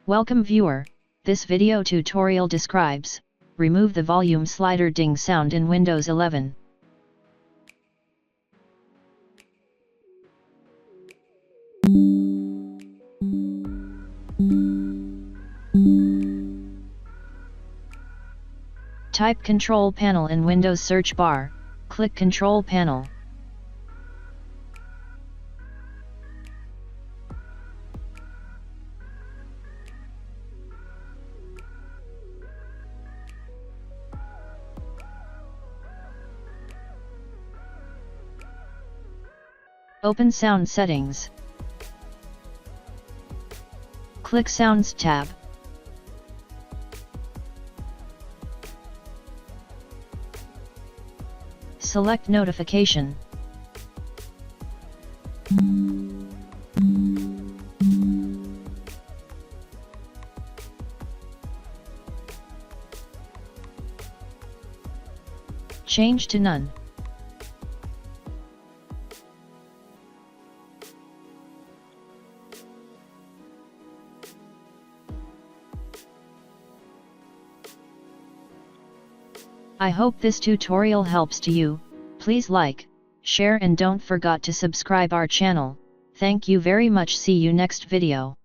Welcome viewer, this video tutorial describes, remove the volume slider ding sound in Windows 11. Type Control Panel in Windows search bar, click Control Panel. Open Sound Settings. Click Sounds tab. Select Notification. Change to None. I hope this tutorial helps to you. Please like, share and don't forget to subscribe our channel. Thank you very much. See you next video.